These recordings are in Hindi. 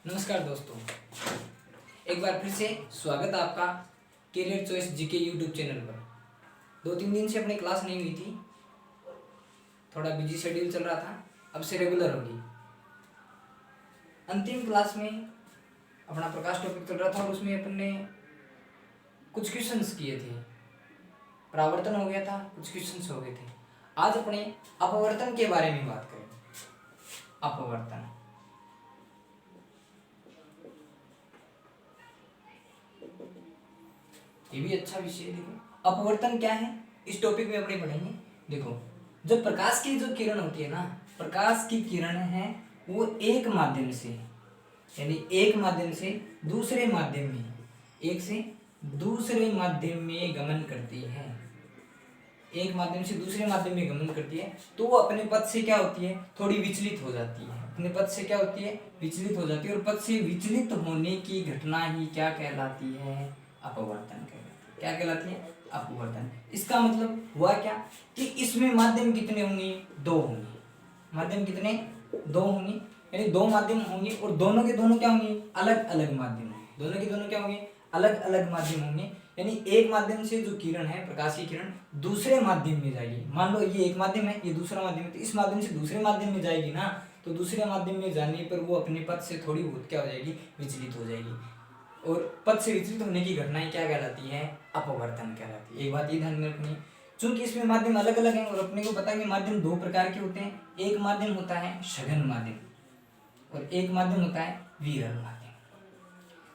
नमस्कार दोस्तों, एक बार फिर से स्वागत है आपका career choice GK YouTube channel पर। 2-3 दिन से अपनी क्लास नहीं हुई थी, थोड़ा बिजी शेड्यूल चल रहा था। अब से रेगुलर होगी। अंतिम क्लास में अपना प्रकाश टॉपिक चल रहा था और उसमें अपन ने कुछ क्वेश्चंस किए थे। परावर्तन हो गया था, कुछ क्वेश्चंस हो गए थे। आज अपने अपवर्तन के बारे में बात करें। अपवर्तन ये भी अच्छा विषय है। देखो अपवर्तन क्या है, इस टॉपिक में अपने पढ़ेंगे। देखो जब प्रकाश की जो किरण होती है ना, प्रकाश की किरण है वो एक माध्यम से यानी एक माध्यम से दूसरे माध्यम में, एक से दूसरे माध्यम में गमन करती है। एक माध्यम से दूसरे माध्यम में गमन करती है तो वो अपने पथ से क्या होती है, थोड़ी विचलित हो जाती है। अपने पथ से क्या होती है, विचलित हो जाती है। और पथ से विचलित होने की घटना ही क्या कहलाती है, अपवर्तन कहलाती है। क्या कहलाती है, अपवर्तन। इसका मतलब हुआ क्या कि इसमें माध्यम कितने होंगे, दो होंगे। माध्यम कितने, दो होंगे। यानी दो माध्यम होंगे और दोनों के दोनों क्या होंगे, अलग अलग माध्यम होंगे। दोनों के दोनों क्या होंगे, अलग अलग माध्यम होंगे। यानी एक माध्यम से जो किरण है, प्रकाश की किरण दूसरे माध्यम में जाएगी। मान लो ये एक माध्यम है, ये दूसरा माध्यम है, तो इस माध्यम से दूसरे माध्यम में जाएगी ना, तो दूसरे माध्यम में जाने पर वो अपने पथ से थोड़ी बहुत क्या हो जाएगी, विचलित हो जाएगी। और पथ से विचलित होने की घटनाएं क्या कहलाती है, अपवर्तन कहलाती है। एक बात ये ध्यान में रखनी, चूंकि इसमें माध्यम अलग अलग हैं और अपने को पता है कि माध्यम दो प्रकार के होते हैं। एक माध्यम होता है सघन माध्यम और एक माध्यम होता है विरल माध्यम।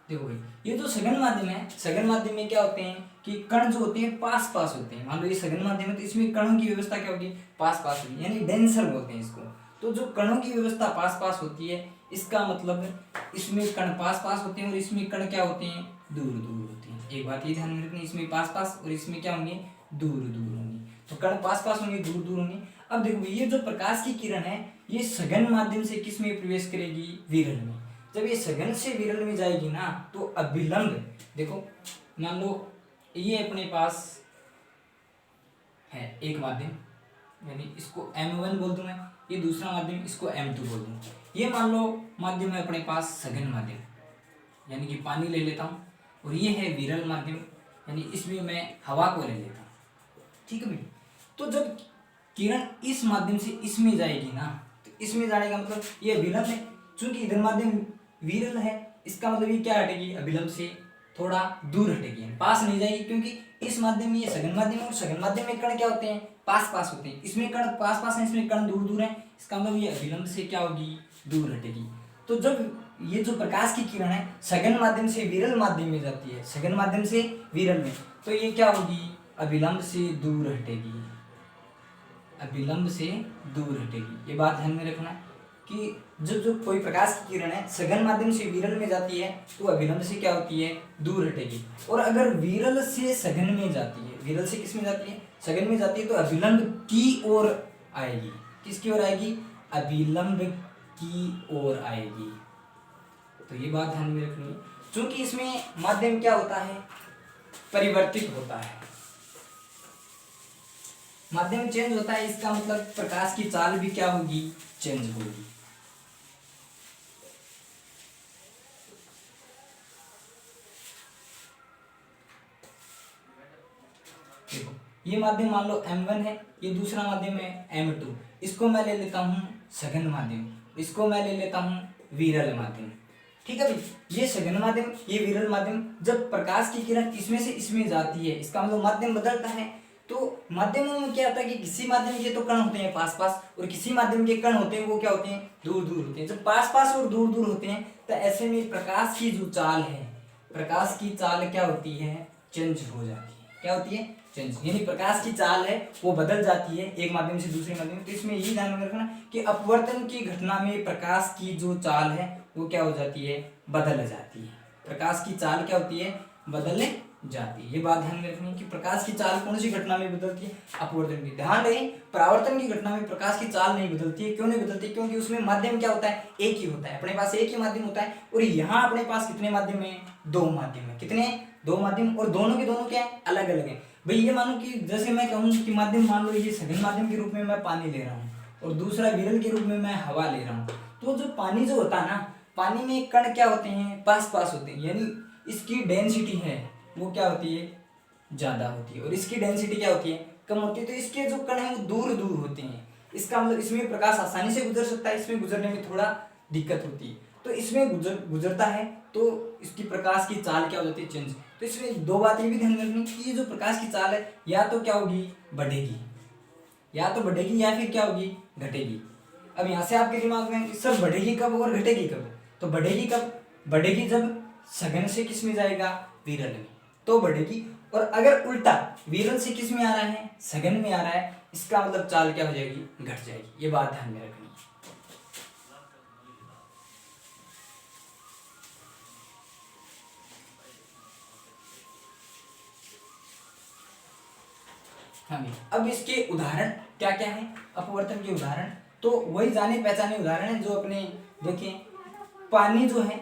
देखो भाई, ये जो सघन माध्यम है, सघन माध्यम में क्या होते हैं कि कण जो होते हैं पास पास होते हैं। मान लो ये सघन माध्यम है तो इसमें कणों की व्यवस्था क्या होगी, पास पास होगी, यानी डेंसर बोलते हैं इसको। तो जो कणों की व्यवस्था पास पास होती है, इसका मतलब इसमें कण पास पास होते हैं और इसमें कण क्या होते हैं, दूर दूर होते हैं। एक बात ये ध्यान में रखनी, इसमें पास पास और इसमें क्या होंगे, दूर दूर होंगे। तो कण पास पास होंगे, दूर दूर होंगे। अब देखो ये जो प्रकाश की किरण है, ये सघन माध्यम से किस में प्रवेश करेगी, विरल में। जब ये सघन से विरल में जाएगी ना, तो अभिलंब, देखो मान लो ये अपने पास है एक माध्यम, यानी इसको M1 बोल दूं मैं, ये दूसरा माध्यम इसको M2 बोल दूं। ये मान लो माध्यम है अपने पास सघन माध्यम, यानी कि पानी ले लेता हूं, और ये है विरल माध्यम, यानी इसमें मैं हवा को ले लेता हूं। ठीक है भाई। तो जब किरण इस माध्यम से इसमें जाएगी ना, तो इसमें जाने का मतलब ये विलंब है। चूंकि इधर माध्यम विरल है, इसका मतलब ये क्या हटेगी, अभिलंब से थोड़ा दूर हटेगी, पास नहीं जाएगी। क्योंकि इस माध्यम में ये सघन माध्यम है और सघन माध्यम में कण क्या होते हैं, पास पास होते हैं। इसमें कण पास पास है, इसमें कण दूर दूर है, इसका मतलब ये अभिलंब से क्या होगी, दूर हटेगी। तो जब ये जो प्रकाश की किरण है सघन माध्यम से विरल माध्यम में जाती है, सघन माध्यम से विरल में, तो ये क्या होगी, अभिलंब से दूर हटेगी, अभिलंब से दूर हटेगी। ये बात ध्यान में रखना कि जब जो कोई प्रकाश की किरण है सघन माध्यम से विरल में जाती है तो अभिलंब से क्या होती है, दूर हटेगी। और अगर विरल से सघन में जाती है, विरल से किस में जाती है, सघन में जाती है, तो अभिलंब की ओर आएगी। किसकी ओर आएगी, अभिलंब की ओर आएगी। तो ये बात ध्यान में रखनी है। चूंकि इसमें माध्यम क्या होता है, परिवर्तित होता है, माध्यम चेंज होता है, इसका मतलब प्रकाश की चाल भी क्या होगी, चेंज होगी। देखो ये माध्यम मान लो M1 है, ये दूसरा माध्यम है M2, इसको मैं ले लेता हूं सघन माध्यम, इसको मैं ले लेता हूं विरल माध्यम। ठीक है भाई, ये सघन माध्यम, ये विरल माध्यम। जब प्रकाश की किरण इसमें से इसमें जाती है, इसका मतलब माध्यम बदलता है। तो माध्यमों में क्या होता है कि किसी माध्यम के तो कण होते हैं पास पास और किसी माध्यम के कण होते हैं वो क्या होते हैं, दूर दूर होते हैं। जब पास पास और दूर दूर होते हैं तो ऐसे में प्रकाश की जो चाल है, प्रकाश की चाल क्या होती है, चेंज हो जाती है। क्या होती है, चेंज, यानी प्रकाश की चाल है वो बदल जाती है एक माध्यम से दूसरे माध्यम में। तो इसमें ये ध्यान में रखना कि अपवर्तन की घटना में प्रकाश की जो चाल है वो क्या हो जाती है, बदल जाती है। प्रकाश की चाल क्या होती है, बदल जाती है। ये बात ध्यान में रखनी कि प्रकाश की चाल कौन सी घटना में बदलती है, अपवर्तन की। ध्यान रहे परावर्तन की घटना में प्रकाश की चाल नहीं बदलती है। क्यों नहीं बदलती, क्योंकि उसमें माध्यम क्या होता है, एक ही होता है। अपने पास एक ही माध्यम होता है और यहाँ अपने पास कितने माध्यम है, दो माध्यम है। कितने, दो माध्यम, और दोनों के दोनों क्या है, अलग अलग है। भाई ये मानो कि जैसे मैं कहूँ कि माध्यम, मान लो ये सघन माध्यम के रूप में मैं पानी ले रहा हूँ और दूसरा विरल के रूप में मैं हवा ले रहा हूँ। तो जो पानी जो होता है ना, पानी में कण क्या होते हैं, पास पास होते हैं, यानी इसकी डेंसिटी है वो क्या होती है, ज्यादा होती है, और इसकी डेंसिटी क्या होती है, कम होती है। तो इसके जो कण है वो दूर दूर होते हैं, इसका मतलब इसमें प्रकाश आसानी से गुजर सकता है, इसमें गुजरने में थोड़ा दिक्कत होती है। तो इसमें गुजरता है तो इसकी प्रकाश की चाल क्या हो जाती है, चेंज। तो इसमें दो बात ये भी ध्यान रखनी कि ये जो प्रकाश की चाल है या तो क्या होगी, बढ़ेगी, या तो बढ़ेगी या फिर क्या होगी, घटेगी। अब यहाँ से आपके दिमाग में सर बढ़ेगी कब और घटेगी कब, तो बढ़ेगी कब, बढ़ेगी जब सघन से किस में जाएगा, विरल में, तो बढ़ेगी। और अगर उल्टा विरल से किस में आ रहा है, सघन में आ रहा है, इसका मतलब चाल क्या हो जाएगी, घट जाएगी। ये बात ध्यान में रखनी है। हाँ, अब इसके उदाहरण क्या क्या है, अपवर्तन के उदाहरण, तो वही जाने पहचाने उदाहरण है जो अपने देखें। पानी जो है,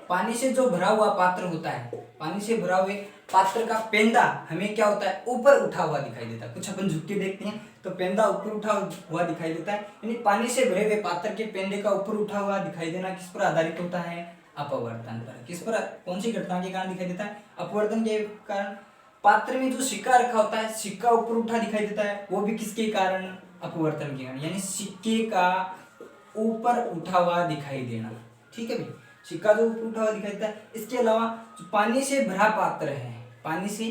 पानी से जो भरा हुआ पात्र होता है, पानी से भरा हुए पात्र का पेंदा हमें क्या होता है, ऊपर उठा हुआ दिखाई देता है। कुछ अपन झुक के देखते हैं तो पेंदा ऊपर उठा हुआ दिखाई देता है, यानी पानी से भरे हुए पात्र के पेंदे का ऊपर उठा हुआ दिखाई देना किस पर आधारित होता है, अपवर्तन पर। किस पर, कौन सी घटना के कारण दिखाई देता है, अपवर्तन के कारण। पात्र में जो सिक्का रखा होता है, सिक्का ऊपर उठा दिखाई देता है, वो भी किसके कारण, अपवर्तन के कारण, यानी सिक्के का ऊपर उठा हुआ दिखाई देना। ठीक है भाई, सिक्का जो ऊपर उठा हुआ दिखाई देता है। इसके अलावा जो पानी से भरा पात्र है, पानी से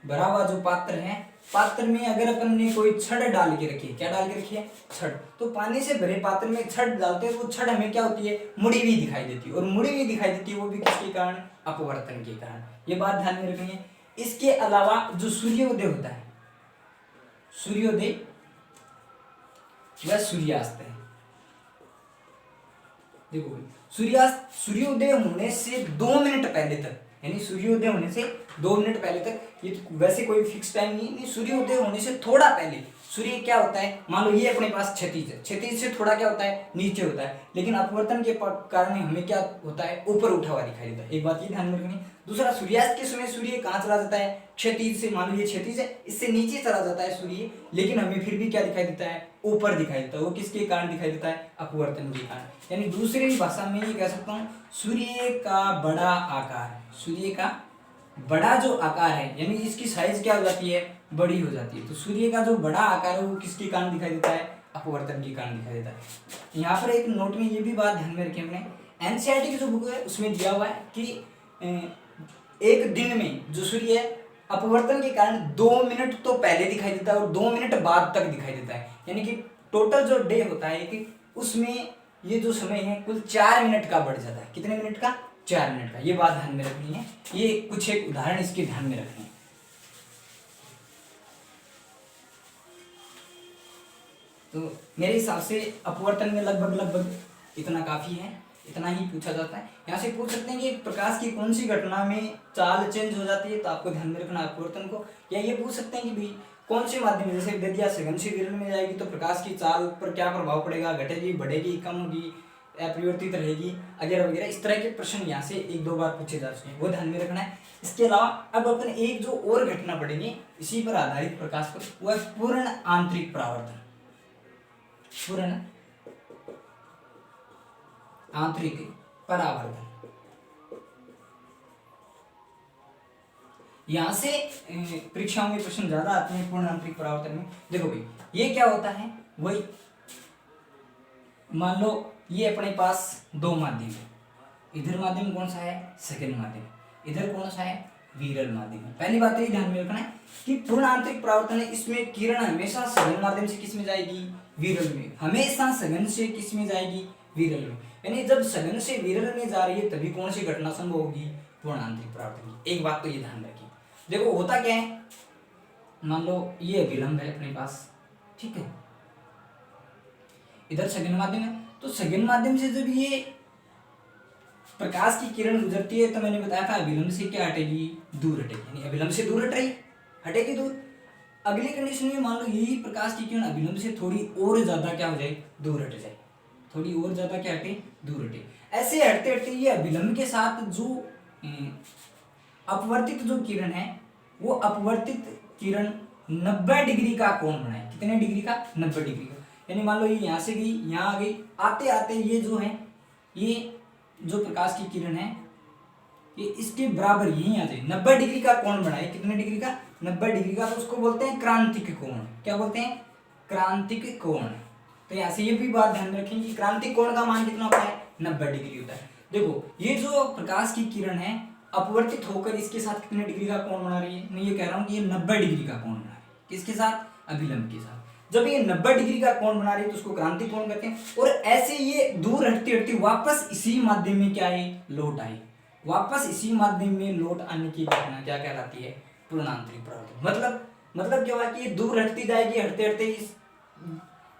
भरा हुआ जो पात्र है, पात्र में अगर अपन ने कोई छड़ डाल के रखी है, क्या डाल के रखी है, छड़, तो पानी से भरे पात्र में छड़ डालते हैं, वो छड़ हमें क्या होती है, मुड़ी हुई दिखाई देती है, और मुड़ी हुई दिखाई देती है वो भी किसके कारण, अपवर्तन के कारण। ये बात ध्यान में रखनी है। इसके अलावा जो सूर्योदय होता है, सूर्योदय या सूर्यास्त है, देखो सूर्योदय होने से 2 मिनट पहले तक, यानी सूर्योदय होने से 2 मिनट पहले तक, ये तो वैसे कोई फिक्स टाइम नहीं, सूर्योदय होने से थोड़ा पहले सूर्य क्या होता है, मान लो ये अपने पास क्षितिज है, क्षितिज से थोड़ा क्या होता है, नीचे होता है, लेकिन अपवर्तन के कारण हमें क्या होता है, ऊपर उठा हुआ दिखाई देता है। एक बात ये ध्यान में रखनी। दूसरा, सूर्यास्त के समय सूर्य कहाँ चला जाता है, क्षितिज से, मान लो ये क्षितिज है, इससे नीचे चला जाता है सूर्य, लेकिन हमें फिर भी क्या दिखाई देता है, ऊपर दिखाई देता है। वो किसके कारण दिखाई देता है, अपवर्तन के कारण। यानी दूसरी भाषा में ये कह सकता हूँ, सूर्य का बड़ा आकार, सूर्य का बड़ा जो आकार है, यानी इसकी साइज क्या हो जाती है, बड़ी हो जाती है। तो सूर्य का जो बड़ा आकार है वो किसके कारण दिखाई देता है, अपवर्तन के कारण दिखाई देता है। यहाँ पर एक नोट में ये भी बात ध्यान में रखें हमने, एनसीईआरटी की जो बुक है उसमें दिया हुआ है कि एक दिन में जो सूर्य है, अपवर्तन के कारण 2 मिनट तो पहले दिखाई देता है और 2 मिनट बाद तक दिखाई देता है, यानी कि टोटल जो डे होता है कि उसमें ये जो समय है कुल 4 मिनट का बढ़ जाता है। कितने मिनट का, 4 मिनट का। ये बात ध्यान में रखनी है। ये कुछ एक उदाहरण इसके ध्यान में रखने हैं। तो मेरे हिसाब से अपवर्तन में लगभग इतना काफी है, इतना ही पूछा जाता है। यहाँ से पूछ सकते हैं कि प्रकाश की कौन सी घटना में चाल चेंज हो जाती है, तो आपको ध्यान में रखना अपवर्तन को। या ये पूछ सकते हैं कि भाई कौन से माध्यम, जैसे विद्या सघन से विरल में जाएगी तो प्रकाश की चाल पर क्या प्रभाव पड़ेगा, घटेगी, बढ़ेगी, कम होगी, अपरिवर्तित रहेगी, वगैरह वगैरह। इस तरह के प्रश्न यहाँ से 1-2 बार पूछे जा चुके हैं, वो ध्यान में रखना है। इसके अलावा अब अपन एक जो और घटना पढ़ेंगे इसी पर आधारित प्रकाश पर, वो है पूर्ण आंतरिक परावर्तन। पूर्ण आंतरिक परावर्तन। यहां से परीक्षाओं में प्रश्न ज्यादा आते हैं पूर्ण आंतरिक परावर्तन में। देखो भाई ये क्या होता है, वही मान लो ये अपने पास 2 माध्यम है, इधर माध्यम कौन सा है, सघन माध्यम, इधर कौन सा है, विरल माध्यम। पहली बात ये ध्यान में रखना है कि पूर्ण आंतरिक परावर्तन है, इसमें किरण हमेशा सघन माध्यम से किस में जाएगी, विरल में, हमेशा सघन से किस में जाएगी, विरल में। यानी जब सघन से विरल में जा रही है तभी कौन सी घटना संभव होगी, पूर्ण आंतरिक परावर्तन की। एक बात तो ये ध्यान रखिए। देखो होता क्या है, मान लो ये विलंब है अपने पास, ठीक है, इधर सघन माध्यम है, तो सघन माध्यम से जब ये प्रकाश की किरण गुजरती है तो मैंने बताया था अभिलंब से क्या हटेगी, दूर हटेगी, यानी अभिलंब से दूर हट रही, हटेगी दूर। अगली कंडीशन में मान लो यही प्रकाश की किरण अभिलंब से थोड़ी और ज्यादा क्या हो जाए, दूर हट जाए, थोड़ी और ज्यादा क्या हटे, दूर हटे। ऐसे हटते हटते ये अभिलंब के साथ जो अपवर्तित जो किरण है, वो अपवर्तित किरण 90 डिग्री का कोण बनाए। कितने डिग्री का, 90 डिग्री का। यानी मान लो ये यहाँ से गई, यहाँ आ गई, आते आते ये जो है ये जो प्रकाश की किरण है ये इसके बराबर यहीं आ जाए, 90 डिग्री का कोण बनाए, कितने डिग्री का, 90 डिग्री का, तो उसको बोलते हैं क्रांतिक कोण। क्या बोलते हैं, क्रांतिक कोण। तो यहाँ से ये भी बात ध्यान रखें कि क्रांतिक कोण का मान कितना होता है, 90 डिग्री होता है। देखो ये जो प्रकाश की किरण है अपवर्तित होकर इसके साथ कितने डिग्री का कोण बना रही है, मैं ये कह रहा हूँ कि ये 90 डिग्री का कोण बना रही है, किसके साथ, अभिलंब के साथ। जब ये 90 डिग्री का कोण बना रही है तो उसको क्रांतिक कोण कहते हैं। और ऐसे ये दूर हटती हटती वापस इसी माध्यम में क्या है, लौट आई, वापस इसी माध्यम में लौट आने की घटना क्या कहलाती है, पूर्णांतरिक परावर्तन। मतलब क्या हुआ कि ये दूर हटती जाएगी, हटते हटते इस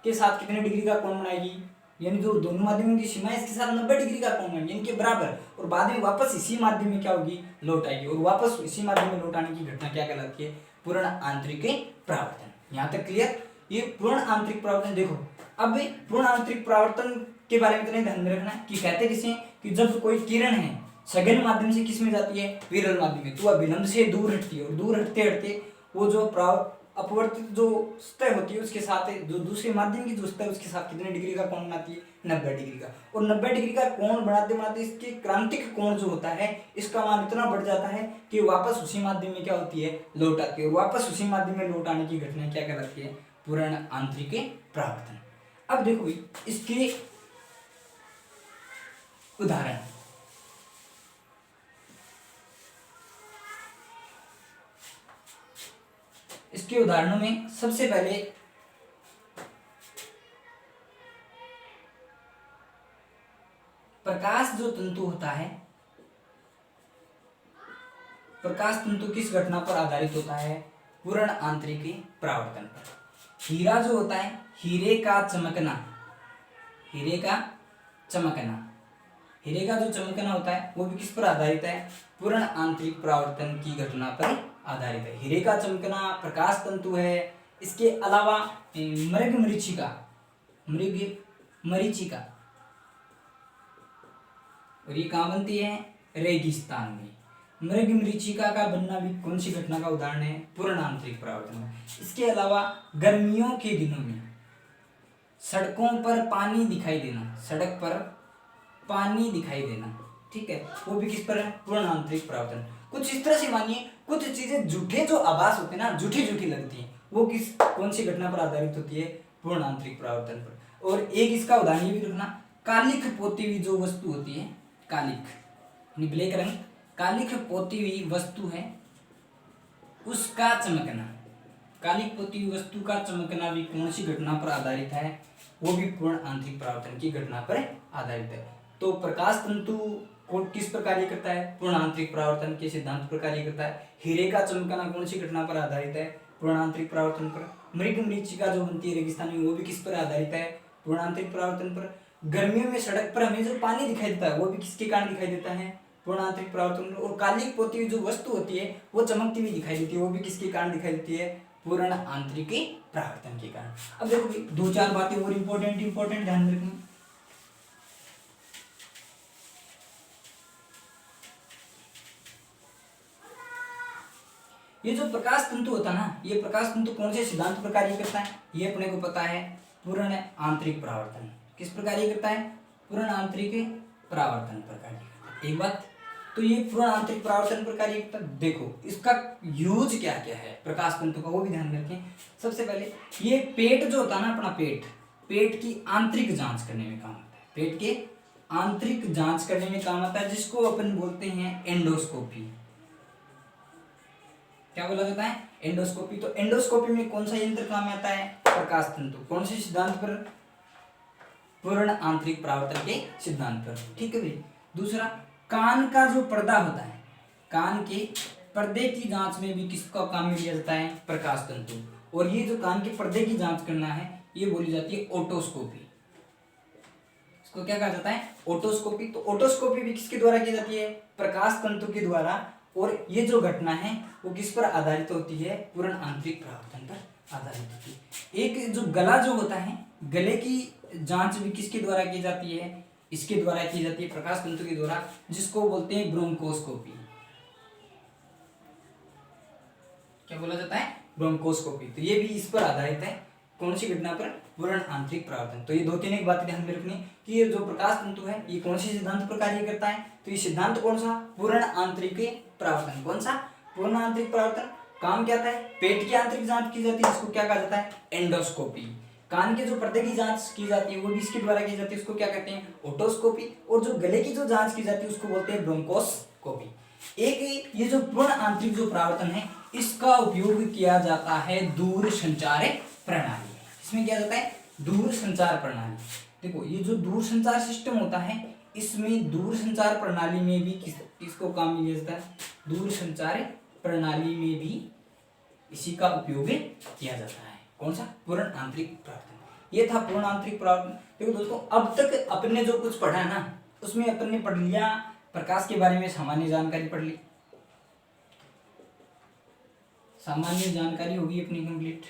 के साथ कितने डिग्री का कोण बनाएगी, यानी जो दोनों माध्यमों की सीमा है इसके साथ 90 डिग्री का कोण बनाएगी, इनके बराबर, और बाद में वापस इसी माध्यम में क्या होगी, लौट आएगी, और वापस इसी माध्यम में लौट आने की घटना क्या कहलाती है, पूर्ण आंतरिक परावर्तन। यहाँ तक क्लियर। ये पूर्ण आंतरिक परावर्तन। देखो अब पूर्ण आंतरिक परावर्तन के बारे में इतना ध्यान में रखना कि कहते किसे, कि जब कोई किरण है सघन माध्यम से किस में जाती है, विरल माध्यम में, तो अभिलंब से दूर हटती है, और दूर हटते हटते वो जो अपवर्तित जो सतह होती है उसके साथ जो दूसरे माध्यम की जो सतह है उसके साथ कितने डिग्री का कोण बनाती है, 90 डिग्री का। और 90 डिग्री का कोण बनाते बनाते इसके क्रांतिक कोण जो होता है इसका मान इतना बढ़ जाता है कि वापस उसी माध्यम में क्या होती है, लौट आती है, और वापस उसी माध्यम में लौट आने की घटना क्या कहलाती है, पूर्ण आंतरिक परावर्तन। अब देखो इसके उदाहरण, इसके उदाहरणों में सबसे पहले प्रकाश जो तंतु होता है, प्रकाश तंतु किस घटना पर आधारित होता है, पूर्ण आंतरिक परावर्तन पर। हीरा जो होता है, हीरे का चमकना, हीरे का चमकना, हीरे का जो चमकना होता है वो भी किस पर आधारित है, पूर्ण आंतरिक परावर्तन की घटना पर आधारित है। हीरे का चमकना प्रकाश तंतु है। इसके अलावा मृग मरीचिका, मृग मरीचिका, और ये कहाँ बनती है, रेगिस्तान में। मृग मरीचिका का बनना भी कौन सी घटना का उदाहरण है, पूर्ण आंतरिक परावर्तन। इसके अलावा गर्मियों के दिनों में सड़कों पर पानी दिखाई देना, सड़क पर पानी दिखाई देना, ठीक है, वो भी किस पर है, पूर्ण आंतरिक परावर्तन। कुछ इस तरह से मानिए, कुछ चीजें झूठे जो आभास होते हैं ना, झूठी झूठी लगती हैं, वो किस कौन सी घटना पर आधारित होती है, पूर्ण आंतरिक परावर्तन पर। और एक इसका उदाहरण ये भी रखना, कालिख पोती हुई जो वस्तु होती है, कालिख ब्लैक रंग, कालिख पोती हुई वस्तु है उसका चमकना, कालिख पोती हुई वस्तु का चमकना भी कौन सी घटना पर आधारित है, वो भी पूर्ण आंतरिक परावर्तन की घटना पर आधारित है। तो प्रकाश तंतु को किस पर कार्य करता है, पूर्ण आंतरिक परावर्तन के सिद्धांत पर कार्य करता है। हीरे का चमकना कौन सी घटना पर आधारित है, पूर्ण आंतरिक परावर्तन पर। मृग मरीचिका जो बनती है रेगिस्तान में वो भी किस पर आधारित है, पूर्ण आंतरिक परावर्तन पर। गर्मियों में सड़क पर हमें जो पानी दिखाई देता है वो भी किसके कारण दिखाई देता है, पूर्ण आंतरिक परावर्तन। और कालिख पोती हुई जो वस्तु होती है वो चमकती हुई दिखाई देती है, वो भी किसके कारण दिखाई देती है, पूर्ण आंतरिक परावर्तन के कारण। अब देखो दो चार बातें और इंपॉर्टेंट ध्यान रखनी। ये जो प्रकाश तंतु होता है ना, ये प्रकाश तंतु कौन से सिद्धांत पर कार्य करता है, ये अपने को पता है, पूर्ण आंतरिक परावर्तन। किस पर कार्य करता है, पूर्ण आंतरिक परावर्तन पर कार्य करता है। एक बात तो ये पूर्ण आंतरिक परावर्तन पर कार्य करता है। देखो इसका यूज क्या क्या है प्रकाश तंतु का, वो भी ध्यान रखें। सबसे पहले ये पेट जो होता है ना अपना, पेट की आंतरिक जांच करने में काम आता है, पेट के आंतरिक जांच करने में काम आता है, जिसको अपन बोलते हैं एंडोस्कोपी। क्या बोला जाता है, एंडोस्कोपी। तो एंडोस्कोपी में कौन सा यंत्र काम आता है, प्रकाश तंतु। कौन से सिद्धांत पर, पूर्ण आंतरिक परावर्तन के सिद्धांत पर, ठीक है भाई। दूसरा, कान का जो पर्दा होता है, कान के पर्दे की जांच में भी किसका काम में लिया जाता है, प्रकाश तंतु। और ये जो कान के पर्दे की जांच करना है ये बोली जाती है ओटोस्कोपी। इसको क्या कहा जाता है, ओटोस्कोपी। तो ओटोस्कोपी भी किसके द्वारा की जाती है, प्रकाश तंतु के द्वारा। और ये जो घटना है वो किस पर आधारित होती है, पूर्ण आंतरिक परावर्तन पर आधारित होती है। एक जो गला जो होता है, गले की जांच भी किसके द्वारा की जाती है, इसके द्वारा की जाती है, प्रकाश तंतु के द्वारा, जिसको बोलते हैं ब्रोंकोस्कोपी। क्या बोला जाता है, ब्रोंकोस्कोपी। तो ये भी इस पर आधारित है, कौन सी घटना पर? पूर्ण आंतरिक परावर्तन। तो ये दो तीन एक बातें ध्यान में रखनी कि ये जो प्रकाश तंतु है ये कौन सी सिद्धांत पर कार्य करता है? तो ये सिद्धांत कौन सा? पूर्ण आंतरिक परावर्तन। कौन सा? पूर्ण आंतरिक परावर्तन। काम क्या आता है? पेट की आंतरिक जांच की जाती है, इसको क्या कहा जाता है? एंडोस्कोपी। कान के जो पर्दे की जांच की जाती है वो भी इसके द्वारा की जाती है, उसको क्या कहते हैं? ओटोस्कोपी। और जो गले की जो जांच की जाती है उसको बोलते हैं ब्रोंकोस्कोपी। एक ये जो पूर्ण आंतरिक जो परावर्तन है इसका उपयोग किया जाता है दूर संचार प्रणाली। इसमें किया जाता है? दूर संचार प्रणाली। देखो ये जो दूर संचार सिस्टम होता है इसमें दूर संचार प्रणाली में भी किसको काम में लिया जाता है? दूर संचार प्रणाली में भी इसी का उपयोग किया जाता है। कौन सा? पूर्ण आंतरिक परावर्तन। ये था पूर्ण आंतरिक परावर्तन। देखो दोस्तों अब तक अपने जो कुछ पढ़ा है ना उसमें अपन ने पढ़ लिया प्रकाश के बारे में, सामान्य जानकारी पढ़ ली, सामान्य जानकारी होगी अपनी कंप्लीट।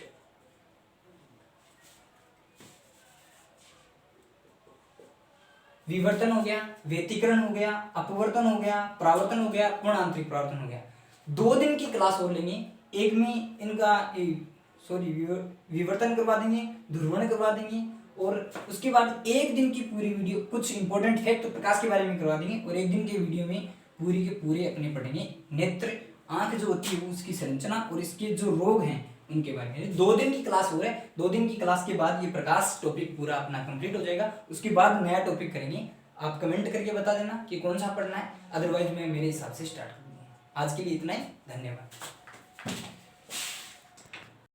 विवर्तन हो गया, व्यतिकरण हो गया, अपवर्तन हो गया, परावर्तन हो गया, पूर्ण आंतरिक परावर्तन हो गया। 2 दिन की क्लास और लेंगे, एक में इनका विवर्तन करवा देंगे, ध्रुवण करवा देंगे और उसके बाद एक दिन की पूरी वीडियो कुछ इंपॉर्टेंट फैक्ट प्रकाश के बारे में करवा देंगे और एक दिन के वीडियो में पूरी के पूरे अपने पढ़ेंगे नेत्र, आंख जो होती है उसकी संरचना और इसके जो रोग हैं उनके बारे में। 2 दिन की क्लास हो रहा है, 2 दिन की क्लास के बाद ये प्रकाश टॉपिक पूरा अपना कंप्लीट हो जाएगा। उसके बाद नया टॉपिक करेंगे। आप कमेंट करके बता देना कि कौन सा पढ़ना है, अदरवाइज मैं मेरे हिसाब से स्टार्ट कर दूंगा। आज के लिए इतना ही, धन्यवाद।